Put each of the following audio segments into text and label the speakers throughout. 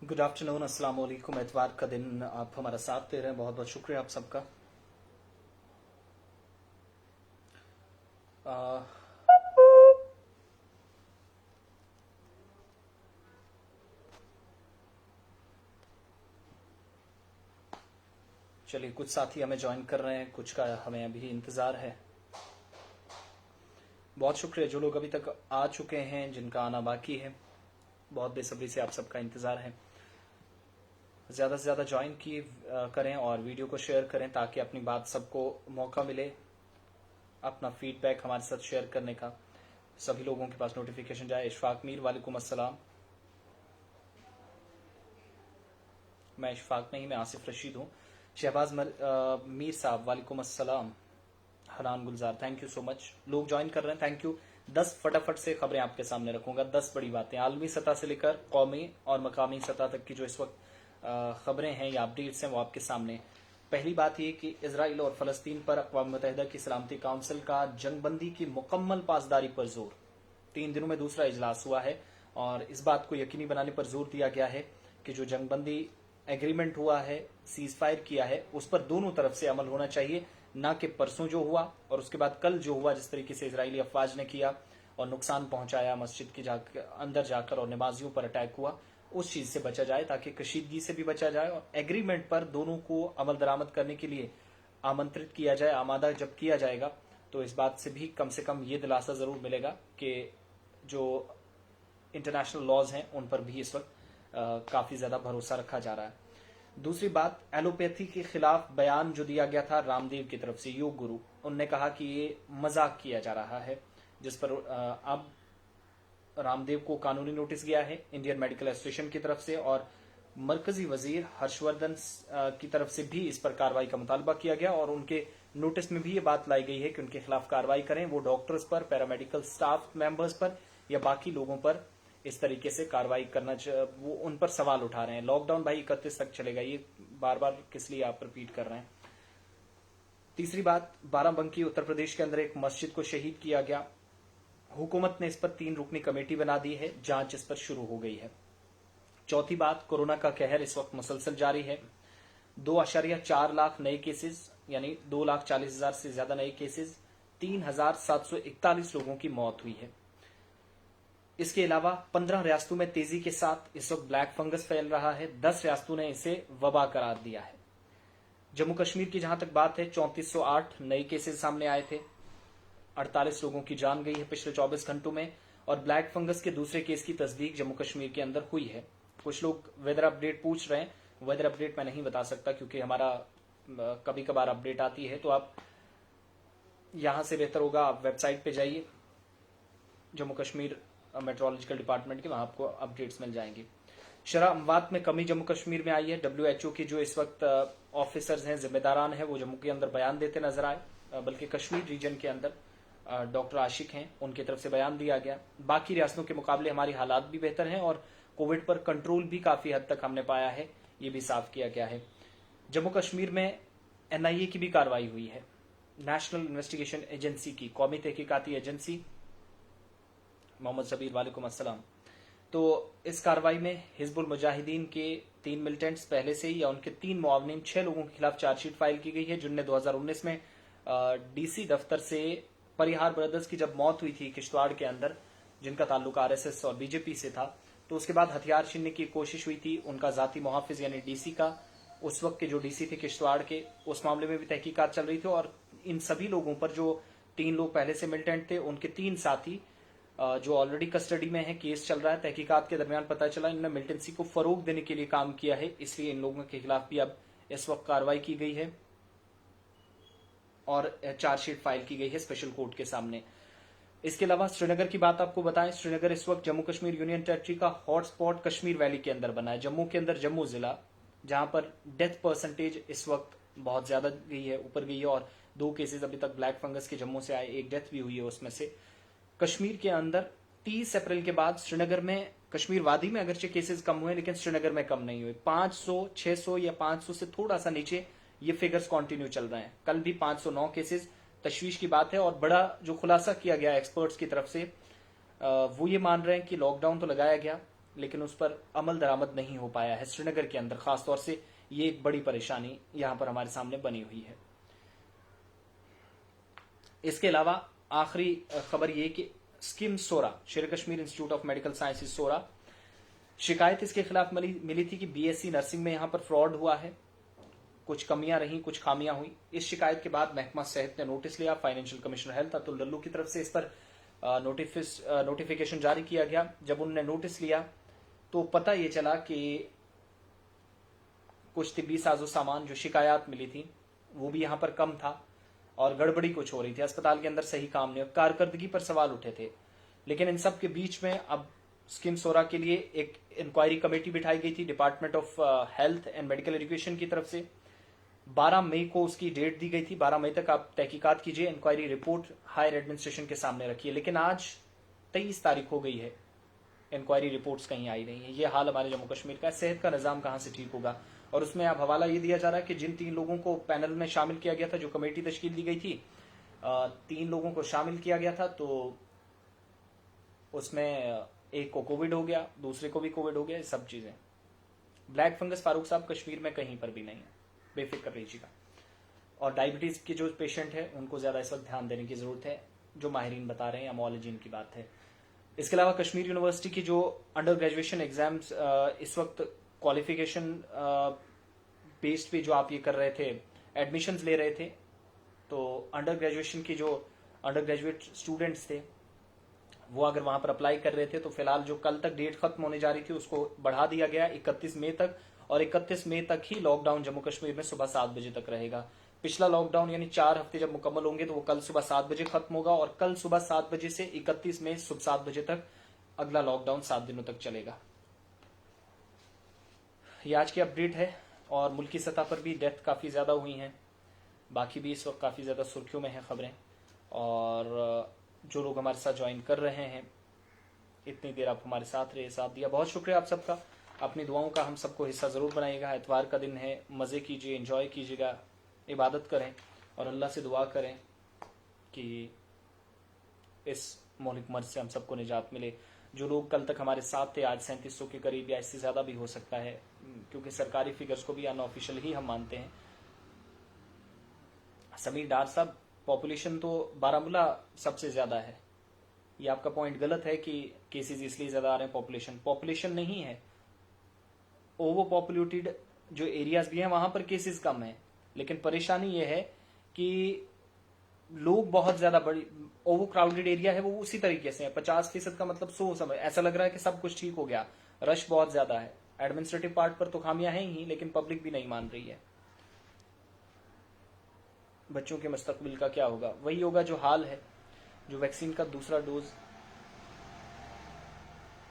Speaker 1: Good afternoon, अस्सलाम वालेकुम। एतवार का दिन आप हमारा साथ दे रहे हैं, बहुत बहुत शुक्रिया आप सबका। आ, चलिए, कुछ साथी हमें ज्वाइन कर रहे हैं, कुछ का हमें अभी इंतज़ार है। बहुत शुक्रिया जो लोग अभी तक आ चुके हैं, जिनका आना बाकी है, बहुत बेसब्री से आप सबका इंतज़ार है। ज़्यादा से ज़्यादा ज्वाइन करें और वीडियो को शेयर करें ताकि अपनी बात सबको मौका मिले अपना फीडबैक हमारे साथ शेयर करने का। सभी लोगों के पास नोटिफिकेशन जाए। इशफाक मीर, वालेकुम अस्सलाम। मैं इशफाक नहीं, मैं आसिफ रशीद हूँ। शहबाज मीर साहब, वालेकुम अस्सलाम। हनान गुलजार, थैंक यू सो मच। लोग ज्वाइन कर रहे हैं, थैंक यू। 10 फटाफट से खबरें आपके सामने रखूंगा। 10 बड़ी बातें आलमी सतह से लेकर कौमी और मकामी सतह तक की जो इस वक्त खबरें हैं या अपडेट्स हैं वो आपके सामने। पहली बात ये कि इसराइल और फलस्तीन पर अक़वाम मुत्तहिदा की सलामती काउंसिल का जंगबंदी की मुकम्मल पासदारी पर जोर। 3 दिनों में दूसरा इजलास हुआ है और इस बात को यकीनी बनाने पर जोर दिया गया है कि जो जंगबंदी एग्रीमेंट हुआ है, सीज फायर किया है, उस पर दोनों तरफ से अमल होना चाहिए, ना कि परसों जो हुआ और उसके बाद कल जो हुआ, जिस तरीके से इजरायली अफवाज ने किया और नुकसान पहुंचाया, मस्जिद के अंदर जाकर और नमाजियों पर अटैक हुआ। उस चीज से बचा जाए ताकि कशीदगी से भी बचा जाए और एग्रीमेंट पर दोनों को अमल दरामद करने के लिए आमंत्रित किया जाए। आमादा जब किया जाएगा तो इस बात से कम ये दिलासा जरूर मिलेगा कि जो इंटरनेशनल लॉज हैं उन पर भी इस वक्त काफी ज्यादा भरोसा रखा जा रहा है। दूसरी बात, एलोपैथी के खिलाफ बयान जो दिया गया था रामदेव की तरफ से, योग गुरु, उनने कहा कि ये मजाक किया जा रहा है, जिस पर अब रामदेव को कानूनी नोटिस गया है इंडियन मेडिकल एसोसिएशन की तरफ से और मरकजी वजीर हर्षवर्धन की तरफ से भी इस पर कार्रवाई का मुतालबा किया गया और उनके नोटिस में भी ये बात लाई गई है कि उनके खिलाफ कार्रवाई करें। वो डॉक्टर्स पर, पैरामेडिकल स्टाफ मेंबर्स पर या बाकी लोगों पर इस तरीके से कार्रवाई करना, वो उन पर सवाल उठा रहे हैं। लॉकडाउन भाई 31 तक चलेगा, ये बार बार किस लिए आप रिपीट कर रहे हैं। तीसरी बात, बाराबंकी उत्तर प्रदेश के अंदर एक मस्जिद को शहीद किया गया। हुकूमत ने इस पर 3 रुकनी कमेटी बना दी है, जांच इस पर शुरू हो गई है। चौथी बात, कोरोना का कहर इस वक्त मुसलसल जारी है। 2.4 लाख नए केसेस, यानी 2,40,000 से ज्यादा नए केसेस, 3,741 लोगों की मौत हुई है। इसके अलावा 15 रियासतों में तेजी के साथ इस वक्त ब्लैक फंगस फैल रहा है। 10 रियासतों ने इसे वबा करार दिया है। जम्मू कश्मीर की जहां तक बात है, 3408 नए केसेस सामने आए थे, 48 लोगों की जान गई है पिछले 24 घंटों में और ब्लैक फंगस के दूसरे केस की तस्दीक जम्मू कश्मीर के अंदर हुई है। कुछ लोग वेदर अपडेट पूछ रहे हैं, वेदर अपडेट मैं नहीं बता सकता क्योंकि हमारा कभी कभार अपडेट आती है, तो आप यहां से बेहतर होगा आप वेबसाइट पे जाइए जम्मू कश्मीर मेट्रोलॉजिकल डिपार्टमेंट के, वहां आपको अपडेट्स मिल जाएंगे। शरह अमवात में कमी जम्मू कश्मीर में आई है। WHO के जो इस वक्त ऑफिसर्स हैं, जिम्मेदारान हैं, वो जम्मू के अंदर बयान देते नजर आए, बल्कि कश्मीर रीजन के अंदर डॉक्टर आशिक हैं, उनकी तरफ से बयान दिया गया। बाकी रियासतों के मुकाबले हमारी हालात भी बेहतर हैं और कोविड पर कंट्रोल भी काफी हद तक हमने पाया है, ये भी साफ किया गया है। जम्मू कश्मीर में NIA की भी कार्रवाई हुई है, नेशनल इन्वेस्टिगेशन एजेंसी की, कौमी तहकीकाती एजेंसी। मोहम्मद सबीर, वालेकुम अस्सलाम। तो इस कार्रवाई में हिजबुल मुजाहिदीन के 3 मिलिटेंट्स पहले से ही या उनके 3 मुआवनीन 6 लोगों के खिलाफ चार्जशीट फाइल की गई है, जिनने 2019 में DC दफ्तर से परिहार ब्रदर्स की जब मौत हुई थी किश्तवाड़ के अंदर, जिनका ताल्लुक RSS और BJP से था, तो उसके बाद हथियार छीनने की कोशिश हुई थी। उनका जाती मुहाफिज यानी DC का, उस वक्त के जो DC थे किश्तवाड़ के, उस मामले में भी तहकीकात चल रही थी और इन सभी लोगों पर, जो 3 लोग पहले से मिलिटेंट थे, उनके 3 साथी जो ऑलरेडी कस्टडी में है, केस चल रहा है, तहकीकात के दरमियान पता चला इन्होंने मिलिटेंसी को फरोग देने के लिए काम किया है, इसलिए इन लोगों के खिलाफ भी अब इस वक्त कार्रवाई की गई है और चार्जशीट फाइल की गई है स्पेशल कोर्ट के सामने। इसके अलावा श्रीनगर की बात आपको बताएं, श्रीनगर इस वक्त जम्मू कश्मीर यूनियन टेरिटरी का हॉटस्पॉट कश्मीर वैली के अंदर बना है। जम्मू के अंदर जम्मू जिला, जहां पर डेथ परसेंटेज इस वक्त बहुत ज्यादा गई है, ऊपर गई है और 2 केसेस अभी तक ब्लैक फंगस के जम्मू से आए, 1 डेथ भी हुई है उसमें से। कश्मीर के अंदर 30 अप्रैल के बाद श्रीनगर में, कश्मीर वादी में अगरचे केसेस कम हुए लेकिन श्रीनगर में कम नहीं हुए। 500, 600 या 500 से थोड़ा सा नीचे ये फिगर्स कंटिन्यू चल रहे हैं। कल भी 509 केसेस, तशवीश की बात है। और बड़ा जो खुलासा किया गया एक्सपर्ट्स की तरफ से, वो ये मान रहे हैं कि लॉकडाउन तो लगाया गया लेकिन उस पर अमल दरामद नहीं हो पाया है श्रीनगर के अंदर। खासतौर से ये एक बड़ी परेशानी यहां पर हमारे सामने बनी हुई है। इसके अलावा आखिरी खबर ये कि SKIMS Soura, Sher Kashmir institute of medical sciences Soura, शिकायत इसके खिलाफ मिली थी कि बीएससी नर्सिंग में यहां पर फ्रॉड हुआ है, कुछ कमियां रही, कुछ खामियां हुई। इस शिकायत के बाद महकमा सेहत ने नोटिस लिया। Financial commissioner health Atul Lallu की तरफ से इस पर नोटिफिकेशन जारी किया गया। जब उन्होंने नोटिस लिया तो पता ये चला कि कुछ तिब्बी साजो सामान जो शिकायत मिली थी वो भी यहां पर कम था और गड़बड़ी कुछ हो रही थी। अस्पताल के अंदर सही काम नहीं, कारकर्दगी पर सवाल उठे थे। लेकिन इन सब के बीच में अब स्किम सोरा के लिए एक इंक्वायरी कमेटी बिठाई गई थी department of health and medical education की तरफ से। 12 मई को उसकी डेट दी गई थी। 12 मई तक आप तहकीकात कीजिए, इंक्वायरी रिपोर्ट हायर एडमिनिस्ट्रेशन के सामने रखिए। लेकिन आज 23 तारीख हो गई है, इंक्वायरी रिपोर्ट्स कहीं आई नहीं है। ये हाल हमारे जम्मू कश्मीर का। सेहत का निजाम कहां से ठीक होगा? और उसमें अब हवाला ये दिया जा रहा है कि जिन 3 लोगों को पैनल में शामिल किया गया था, जो कमेटी तश्कील दी गई थी, 3 लोगों को शामिल किया गया था, तो उसमें एक को कोविड हो गया, दूसरे को भी कोविड हो गया। सब चीजें ब्लैक फंगस फारूक साहब कश्मीर में कहीं पर भी नहीं है, बेफिक्र रहिएगा। और डायबिटीज के जो पेशेंट है उनको ज्यादा इस वक्त ध्यान देने की जरूरत है, जो माहिरीन बता रहे हैं, अमोलॉजी की बात है। इसके अलावा कश्मीर यूनिवर्सिटी की जो अंडर ग्रेजुएशन एग्जाम्स इस वक्त क्वालिफिकेशन बेस्ड पे जो आप ये कर रहे थे, एडमिशन्स ले रहे थे, तो अंडर ग्रेजुएशन की जो अंडर ग्रेजुएट स्टूडेंट्स थे वो अगर वहां पर अप्लाई कर रहे थे तो फिलहाल जो कल तक डेट खत्म होने जा रही थी उसको बढ़ा दिया गया 31 मई तक। और 31 मई तक ही लॉकडाउन जम्मू कश्मीर में सुबह 7 बजे तक रहेगा। पिछला लॉकडाउन यानी 4 हफ्ते जब मुकम्मल होंगे तो वो कल सुबह 7 बजे खत्म होगा और कल सुबह 7 बजे से 31 मई सुबह 7 बजे तक अगला लॉकडाउन 7 दिनों तक चलेगा। ये आज की अपडेट है। और मुल्की सतह पर भी डेथ काफ़ी ज़्यादा हुई हैं, बाकी भी इस वक्त काफ़ी ज़्यादा सुर्खियों में हैं खबरें। और जो लोग हमारे साथ ज्वाइन कर रहे हैं, इतनी देर आप हमारे साथ रहे, साथ दिया, बहुत शुक्रिया आप सबका। अपनी दुआओं का हम सबको हिस्सा ज़रूर बनाइएगा। इतवार का दिन है, मज़े कीजिए, एंजॉय कीजिएगा, इबादत करें और अल्लाह से दुआ करें कि इस मौलिक मर्ज से हम सबको निजात मिले। जो लोग कल तक हमारे साथ थे, आज 3700 के करीब या इससे ज़्यादा भी हो सकता है, क्योंकि सरकारी फिगर्स को भी अनऑफिशियल ही हम मानते हैं। समीर डार साहब, पॉपुलेशन तो बारामूला सबसे ज़्यादा है। ये आपका पॉइंट गलत है कि केसेस इसलिए ज़्यादा आ रहे हैं। पॉपुलेशन नहीं है, ओवर पॉपुलेटेड जो एरियाज भी हैं वहां पर केसेस कम है। लेकिन परेशानी ये है कि लोग बहुत ज्यादा बड़ी ओवर क्राउडेड एरिया है, वो उसी तरीके से है। 50% का मतलब 100 समय ऐसा लग रहा है कि सब कुछ ठीक हो गया, रश बहुत ज्यादा है। एडमिनिस्ट्रेटिव पार्ट पर तो खामियां हैं ही, लेकिन पब्लिक भी नहीं मान रही है। बच्चों के मुस्तकबिल का क्या होगा? वही होगा जो हाल है। जो वैक्सीन का दूसरा डोज,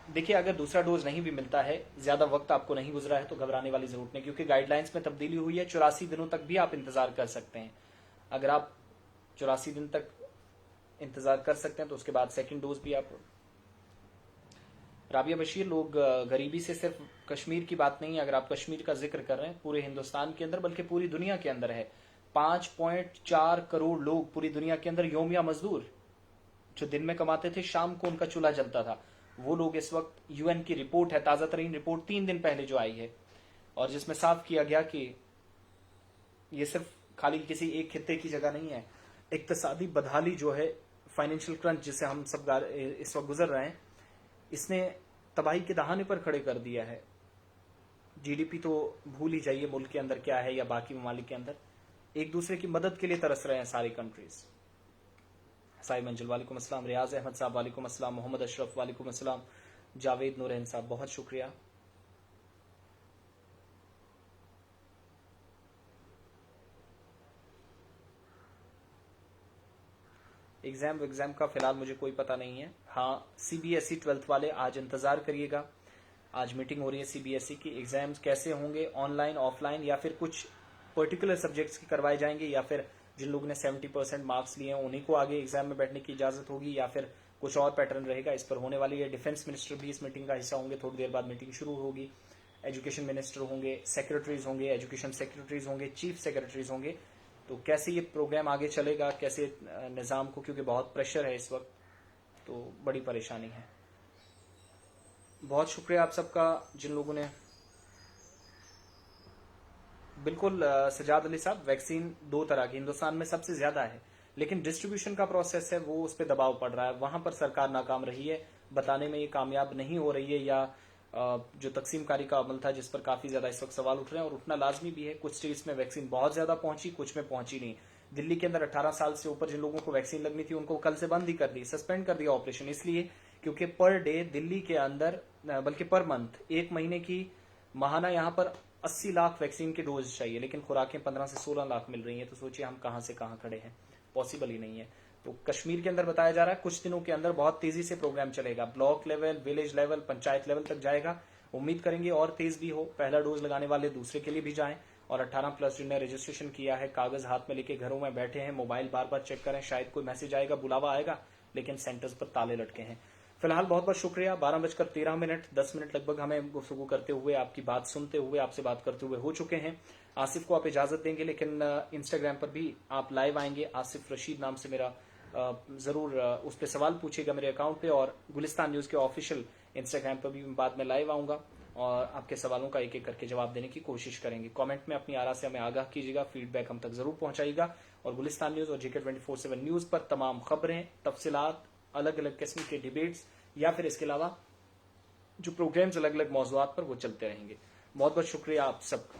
Speaker 1: देखिए अगर दूसरा डोज नहीं भी मिलता है, ज्यादा वक्त आपको नहीं गुजरा है तो घबराने वाली जरूरत नहीं, क्योंकि गाइडलाइंस में तब्दीली हुई है। 84 दिनों तक भी आप इंतजार कर सकते हैं। अगर आप 84 दिन तक इंतजार कर सकते हैं तो उसके बाद सेकंड डोज भी आप। राबिया बशीर, लोग गरीबी से सिर्फ कश्मीर की बात नहीं है, अगर आप कश्मीर का जिक्र कर रहे हैं, पूरे हिंदुस्तान के अंदर बल्कि पूरी दुनिया के अंदर है। 5.4 करोड़ लोग पूरी दुनिया के अंदर योमिया मजदूर, जो दिन में कमाते थे, शाम को उनका चूल्हा जलता था, वो लोग इस वक्त, यूएन की रिपोर्ट है, ताजा तरीन रिपोर्ट 3 दिन पहले जो आई है, और जिसमें साफ किया गया कि ये सिर्फ खाली किसी एक खित्ते की जगह नहीं है। इक्तसादी बदहाली जो है, फाइनेंशियल क्रंच जिससे हम सब इस वक्त गुजर रहे हैं, इसने तबाही के दहाने पर खड़े कर दिया है। जीडीपी तो भूल ही जाइए मुल्क के अंदर क्या है या बाकी ममालिक के अंदर। एक दूसरे की मदद के लिए तरस रहे हैं सारी कंट्रीज। साई मंजिल वालेकुम अस्सलाम, रियाज अहमद साहब वालेकुम अस्सलाम, मोहम्मद अशरफ वालेकुम अस्सलाम, जावेद नूरहन साहब बहुत शुक्रिया। एग्जाम का फिलहाल मुझे कोई पता नहीं है। हाँ, सीबीएसई 12th वाले आज इंतजार करिएगा, आज मीटिंग हो रही है सीबीएसई की। एग्जाम्स कैसे होंगे, ऑनलाइन, ऑफलाइन, या फिर कुछ पर्टिकुलर सब्जेक्ट्स की करवाए जाएंगे, या फिर जिन लोगों ने 70% मार्क्स लिए हैं उन्हीं को आगे एग्जाम में बैठने की इजाजत होगी, या फिर कुछ और पैटर्न रहेगा, इस पर होने वाली है। डिफेंस मिनिस्टर भी इस मीटिंग का हिस्सा होंगे, थोड़ी देर बाद मीटिंग शुरू होगी। एजुकेशन मिनिस्टर होंगे, सेक्रेटरीज होंगे, एजुकेशन सेक्रेटरीज होंगे, चीफ सेक्रेटरीज होंगे। तो कैसे ये प्रोग्राम आगे चलेगा, कैसे निज़ाम को, क्योंकि बहुत प्रेशर है इस वक्त, तो बड़ी परेशानी है। बहुत शुक्रिया आप सबका जिन लोगों ने बिल्कुल सजाद अली साहब, वैक्सीन दो तरह की हिंदुस्तान में सबसे ज्यादा है, लेकिन डिस्ट्रीब्यूशन का प्रोसेस है वो उस पर दबाव पड़ रहा है, वहां पर सरकार नाकाम रही है, बताने में ये कामयाब नहीं हो रही है, या जो तकसीमकारी का अमल था जिस पर काफी ज्यादा इस वक्त सवाल उठ रहे हैं और उठना लाजमी भी है। कुछ स्टेट्स में वैक्सीन बहुत ज्यादा पहुंची, कुछ में पहुंची नहीं। दिल्ली के अंदर 18 साल से ऊपर जिन लोगों को वैक्सीन लगनी थी उनको कल से बंद ही कर दी, सस्पेंड कर दिया ऑपरेशन, इसलिए क्योंकि पर डे दिल्ली के अंदर बल्कि पर मंथ, एक महीने की माहाना यहाँ पर 80 लाख वैक्सीन के डोज चाहिए, लेकिन खुराकें 15 से 16 लाख मिल रही हैं, तो सोचिए हम कहां से कहां खड़े हैं, पॉसिबल ही नहीं है। तो कश्मीर के अंदर बताया जा रहा है कुछ दिनों के अंदर बहुत तेजी से प्रोग्राम चलेगा, block level, village level, panchayat level तक जाएगा। उम्मीद करेंगे और तेज भी हो, पहला डोज लगाने वाले दूसरे के लिए भी जाएं, और 18+ जिन्हें रजिस्ट्रेशन किया है, कागज हाथ में लेके घरों में बैठे हैं, मोबाइल बार बार चेक करें, शायद कोई मैसेज आएगा, बुलावा आएगा, लेकिन सेंटर्स पर ताले लटके हैं। फिलहाल बहुत बहुत शुक्रिया। 12:13, 10 मिनट लगभग हमें गुफ्तगू करते हुए, आपकी बात सुनते हुए, आपसे बात करते हुए हो चुके हैं। आसिफ को आप इजाजत देंगे, लेकिन इंस्टाग्राम पर भी आप लाइव आएंगे, आसिफ रशीद नाम से मेरा जरूर उस पर सवाल पूछिएगा मेरे अकाउंट पे, और गुलिस्तान न्यूज के ऑफिशियल इंस्टाग्राम पर भी बाद में लाइव आऊंगा और आपके सवालों का एक एक करके जवाब देने की कोशिश करेंगे। कमेंट में अपनी आरा से हमें आगाह कीजिएगा, फीडबैक हम तक जरूर पहुंचाइएगा, और गुलिस्तान न्यूज और JK 24/7 न्यूज पर तमाम खबरें, तफसीलात, अलग अलग किस्म के डिबेट्स या फिर इसके अलावा जो प्रोग्राम्स अलग अलग मौजूआत पर वो चलते रहेंगे। बहुत बहुत शुक्रिया आप सबका।